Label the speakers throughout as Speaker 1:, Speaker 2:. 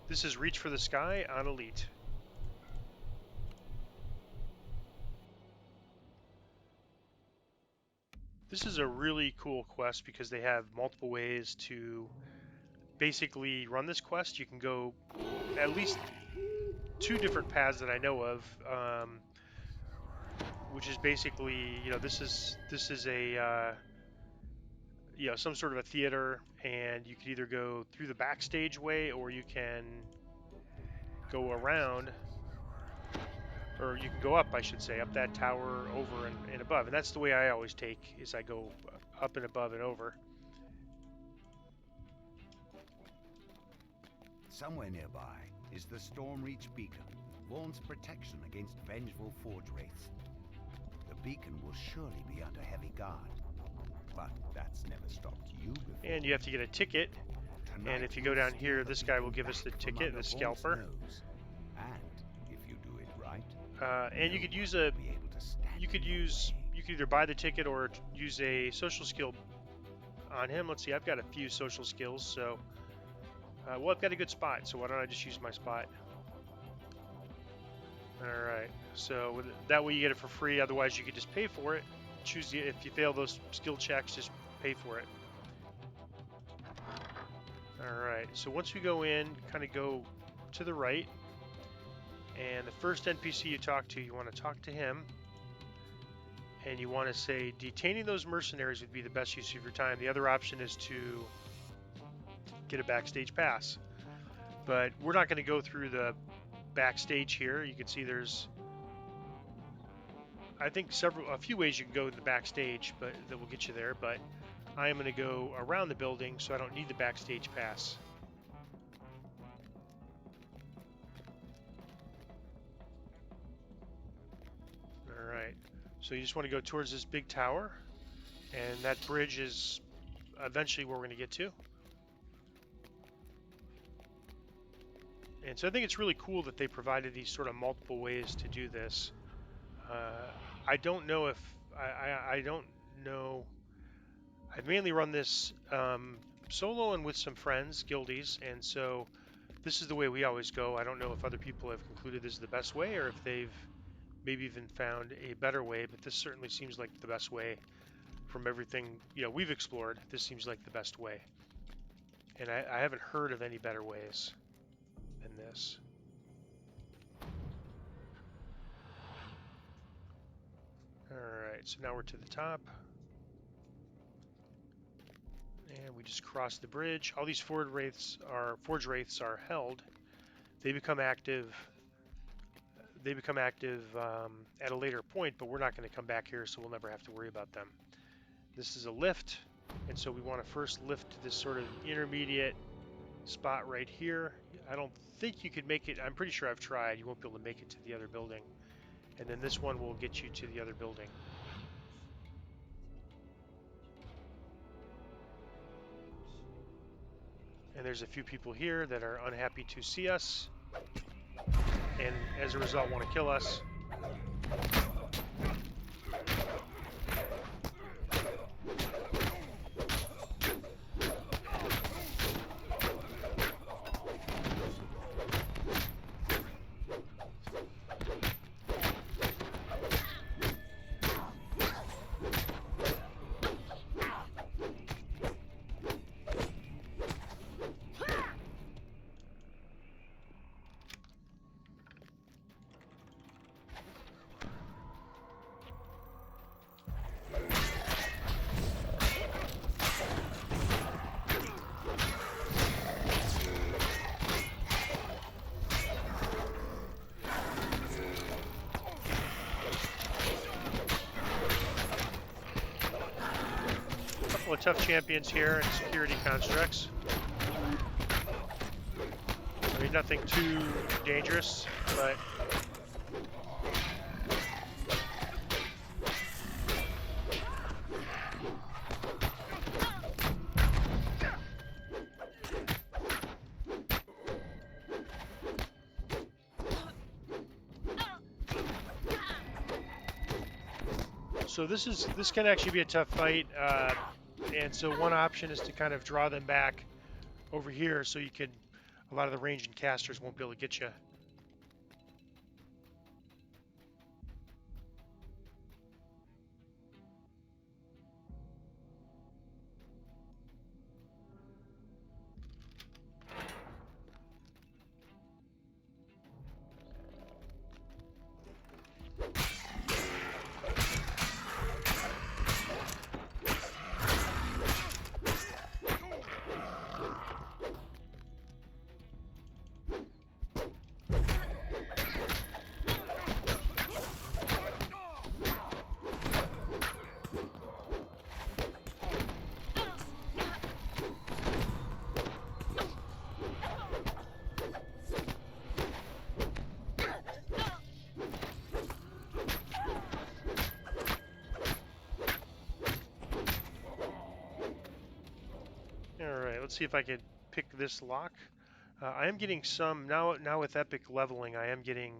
Speaker 1: This is Reach for the Sky on Elite. This is a really cool quest because they have multiple ways to basically run this quest. You can go at least 2 different paths that I know of, which is basically, this is a some sort of a theater, and you could either go through the backstage way, or you can go around, or you can go up, I should say, up that tower, over and above. And that's the way I always take, is I go up and above and over.
Speaker 2: Somewhere nearby is the Stormreach Beacon, warns protection against vengeful Forge Wraiths. The beacon will surely be under heavy guard, but that's never stopped you before.
Speaker 1: And you have to get a ticket.
Speaker 2: Tonight
Speaker 1: and if you go down here, this guy will give us the ticket, the scalper.
Speaker 2: And if you do it right,
Speaker 1: and you could use you could either buy the ticket or use a social skill on him. Let's see, I've got a few social skills, so well, I've got a good spot, so why don't I just use my spot? Alright, so that way you get it for free. Otherwise you could just pay for it. Choose if you fail those skill checks, just pay for it. Alright, so once we go in, kind of go to the right, and the first NPC you talk to, you want to talk to him, and you want to say, detaining those mercenaries would be the best use of your time. The other option is to get a backstage pass. But we're not going to go through the backstage here. You can see there's, I think, a few ways you can go to the backstage, but that will get you there. But I am going to go around the building, so I don't need the backstage pass. All right. So you just want to go towards this big tower, and that bridge is eventually where we're going to get to. And so I think it's really cool that they provided these sort of multiple ways to do this. I don't know if I don't know. I've mainly run this solo and with some friends, guildies, and so this is the way we always go. I don't know if other people have concluded this is the best way, or if they've maybe even found a better way, but this certainly seems like the best way from everything we've explored. This seems like the best way, and I haven't heard of any better ways than this. Alright, so now we're to the top. And we just crossed the bridge. All these Forge Wraiths are held. They become active at a later point, but we're not going to come back here, so we'll never have to worry about them. This is a lift, and so we want to first lift to this sort of intermediate spot right here. I don't think you could make it. I'm pretty sure I've tried. You won't be able to make it to the other building. And then this one will get you to the other building. And there's a few people here that are unhappy to see us, and as a result want to kill us. Tough champions here and security constructs. I mean, nothing too dangerous, but so this can actually be a tough fight. And so one option is to kind of draw them back over here, so you can a lot of the ranged casters won't be able to get you. Alright, let's see if I can pick this lock. I am getting some, now with epic leveling, I am getting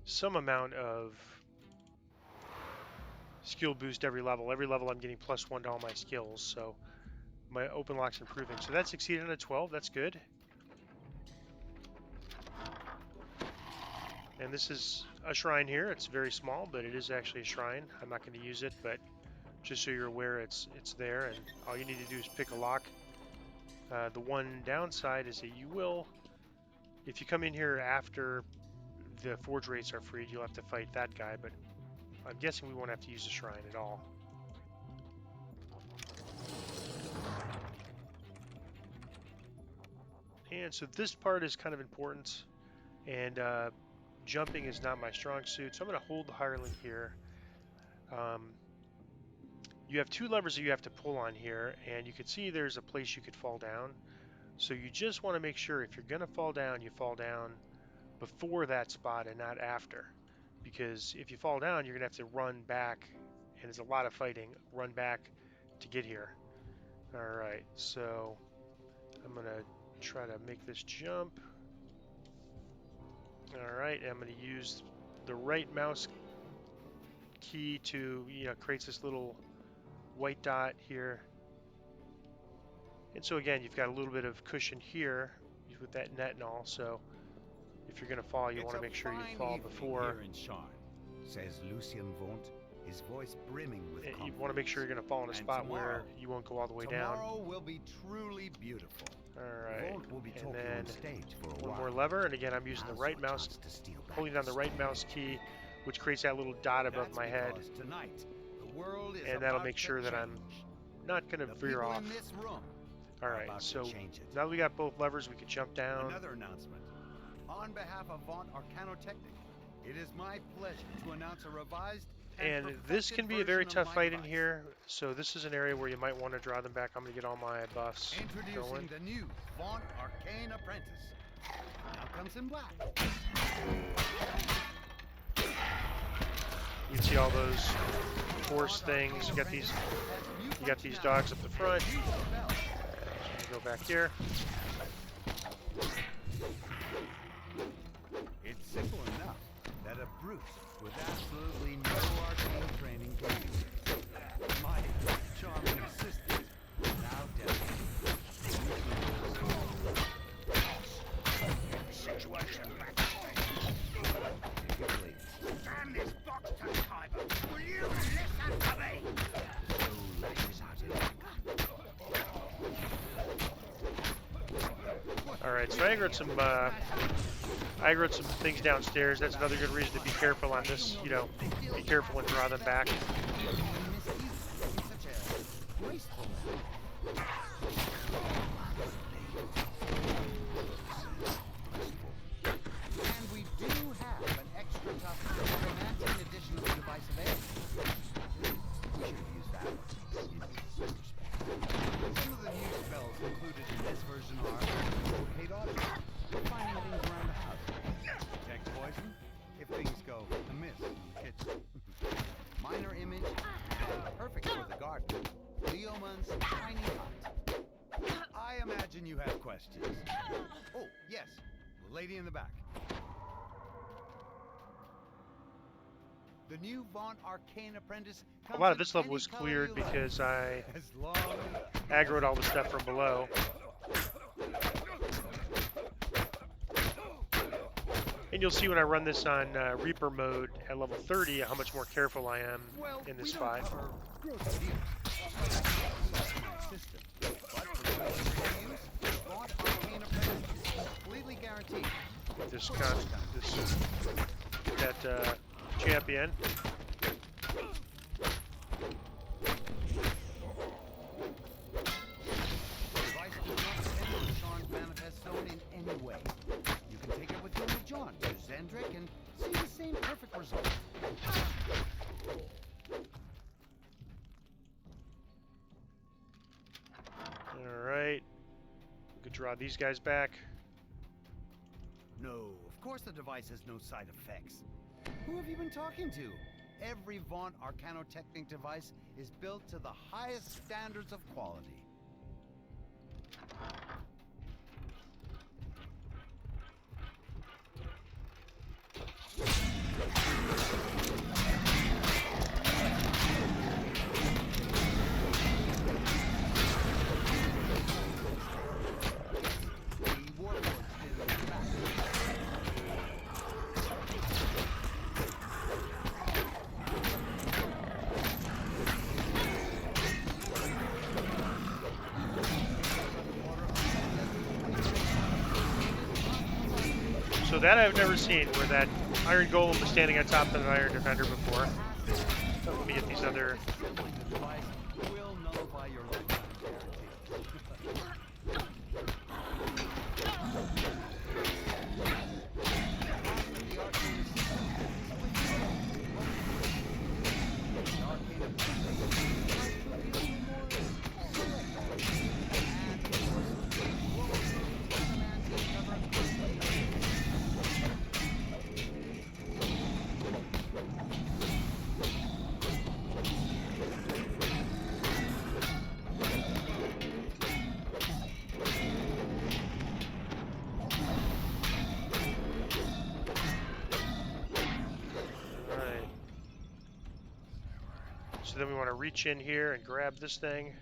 Speaker 1: some amount of skill boost every level. Every level I'm getting +1 to all my skills, so my open lock's improving. So that succeeded on a 12, that's good. And this is a shrine here. It's very small, but it is actually a shrine. I'm not going to use it, but just so you're aware, it's there, and all you need to do is pick a lock. The one downside is that you will, if you come in here after the forge rates are freed, you'll have to fight that guy, but I'm guessing we won't have to use the shrine at all. And so this part is kind of important, and jumping is not my strong suit, so I'm going to hold the hireling here. You have two levers that you have to pull on here, and you can see there's a place you could fall down. So you just want to make sure if you're going to fall down, you fall down before that spot and not after. Because if you fall down, you're going to have to run back, and there's a lot of fighting, run back to get here. Alright, so I'm going to try to make this jump. Alright, I'm going to use the right mouse key to, creates this little white dot here. And so again, you've got a little bit of cushion here with that net and all, so if you're going to fall, you want to make sure you fall before.
Speaker 2: Here in Charn, says Lucien Vaunt, his voice brimming with confidence.
Speaker 1: You want to make sure you're going to fall in a spot where you won't go all the way down.
Speaker 2: Tomorrow will be truly beautiful.
Speaker 1: Alright,
Speaker 2: and then
Speaker 1: one more lever, and again I'm using the right mouse, holding down the right mouse key, which creates that little dot above my head, and that'll make sure that I'm not going to veer off. Alright, so now that we got both levers, we can jump down.
Speaker 2: Another announcement. On behalf of Vaunt Arcanotechnic, it is my pleasure to announce a revised
Speaker 1: and this can be a very tough fight in here, so this is an area where you might want to draw them back. I'm going to get all my buffs going.
Speaker 2: The new Vaunt Arcane Apprentice. Now comes in black.
Speaker 1: You can see all those force things. You got these dogs up the front. Go back here.
Speaker 2: It's simple enough that a brute with absolutely no arcane training can use it. My charming assistant, now dead. Situation back. Damn this box to Kyber! Will you listen to me?
Speaker 1: Alright, so I aggroed some things downstairs. That's another good reason to be careful on this, be careful and draw them back.
Speaker 2: And we do have an extra tough romantic edition of the device available. We should have used that one. Some of the new spells included in this version are locate audio, finding things around the house, detect poison, if things go amiss in the kitchen, minor image, perfect for the garden, Leoman's tiny hut. I imagine you have questions. Oh, yes, the lady in the back. The new Vaunt Arcane Apprentice.
Speaker 1: A lot of this level was cleared because I aggroed all the stuff from below. And you'll see when I run this on Reaper mode at level 30 how much more careful I am
Speaker 2: Well,
Speaker 1: in this
Speaker 2: we don't
Speaker 1: spot.
Speaker 2: cover gross deals. That's my system. But for the use, Vaunt Arcane Apprentice is completely guaranteed.
Speaker 1: That champion.
Speaker 2: The device does not enter Sean's manifest zone in any way. You can take it with you to John, to Zendrick, and see the same perfect result.
Speaker 1: Alright. We could draw these guys back.
Speaker 2: No, of course the device has no side effects. Who have you been talking to? Every Vaunt Arcanotechnic device is built to the highest standards of quality.
Speaker 1: So that I've never seen, where that Iron Golem was standing on top of an Iron Defender before. So let me get these other...
Speaker 2: Will nullify your lifetime guarantee.
Speaker 1: So then we want to reach in here and grab this thing.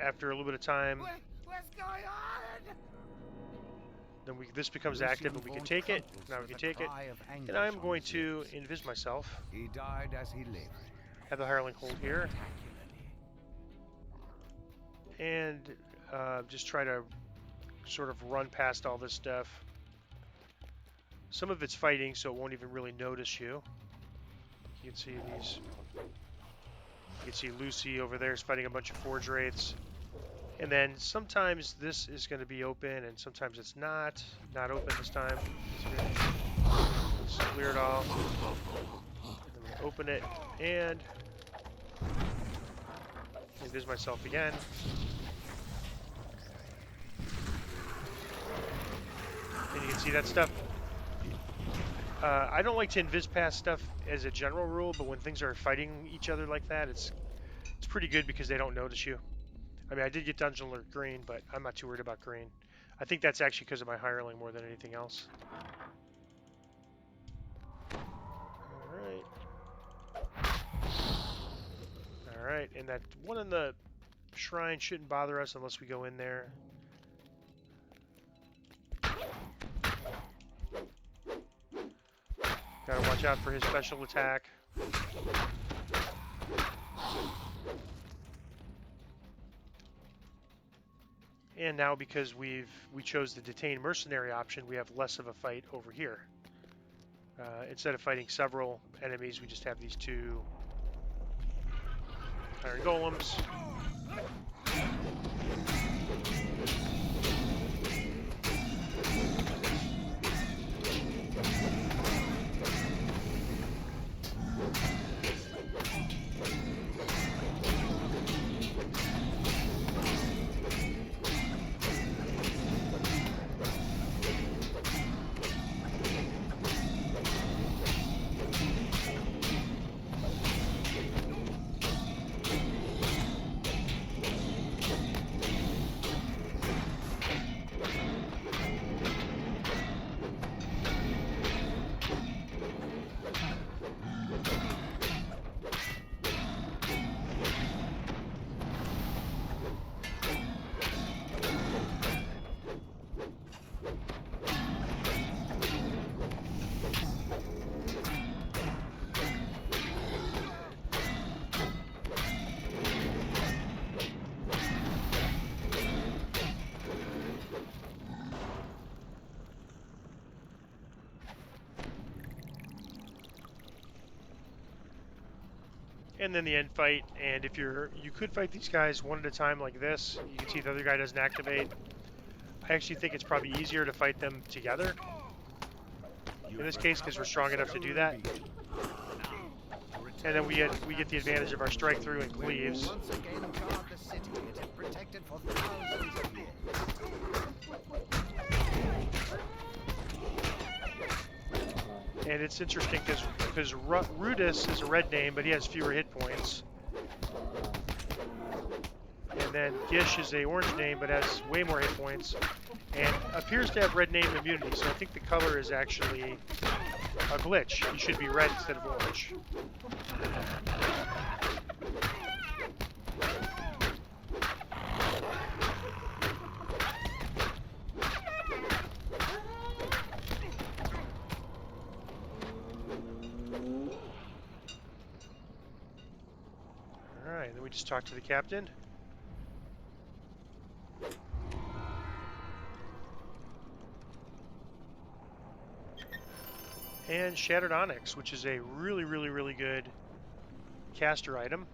Speaker 1: After a little bit of time,
Speaker 2: What's going on?
Speaker 1: then this becomes active and we can take it. Now we can take it. And I'm going to invis myself.
Speaker 2: He died as he lived.
Speaker 1: Have the hireling hold here. And just try to sort of run past all this stuff. Some of it's fighting, so it won't even really notice you. You can see these. You can see Lucy over there is fighting a bunch of Forge Wraiths. And then sometimes this is going to be open, and sometimes it's not. Not open this time. Let's clear it all. And then we'll open it, and invis myself again. And you can see that stuff. I don't like to invis past stuff as a general rule, but when things are fighting each other like that, it's pretty good because they don't notice you. I mean, I did get Dungeon Alert green, but I'm not too worried about green. I think that's actually because of my hireling more than anything else. Alright, and that one in the shrine shouldn't bother us unless we go in there. Gotta watch out for his special attack. And now because we chose the Detain Mercenary option, we have less of a fight over here. Instead of fighting several enemies, we just have these two Iron Golems. and then the end fight. And if you could fight these guys one at a time like this. You can see the other guy doesn't activate. I actually think it's probably easier to fight them together in this case because we're strong enough to do that. And then we get the advantage of our strike through and cleaves.
Speaker 2: Once again guard the city it has protected for thousands of years.
Speaker 1: And it's interesting because Rudis is a red name, but he has fewer hit points. And then Gish is a orange name, but has way more hit points, and appears to have red name immunity. So I think the color is actually a glitch. He should be red instead of orange. All right, then we just talked to the captain. And Shattered Onyx, which is a really, really, really good caster item.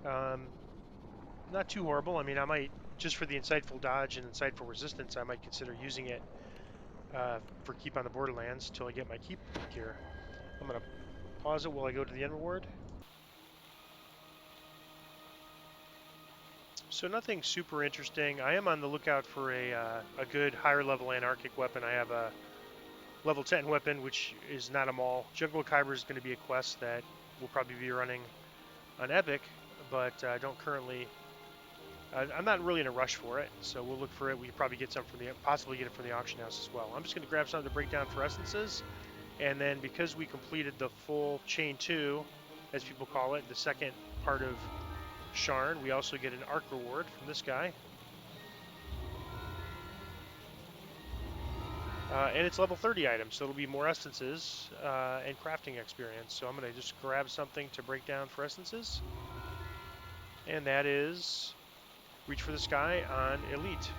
Speaker 1: Not too horrible. I mean, I might, just for the insightful dodge and insightful resistance, I might consider using it for keep on the Borderlands until I get my keep gear. I'm going to pause it while I go to the end reward. So nothing super interesting. I am on the lookout for a good higher level anarchic weapon. I have a level 10 weapon, which is not a mall. Jungle Kyber is going to be a quest that we'll probably be running on Epic, but I don't currently. I'm not really in a rush for it, so we'll look for it. We could probably get some from possibly get it from the auction house as well. I'm just going to grab something to break down for essences, and then because we completed the full chain 2, as people call it, the second part of Sharn, we also get an arc reward from this guy. And it's level 30 items, so it'll be more essences and crafting experience. So I'm going to just grab something to break down for essences. And that is Reach for the Sky on Elite.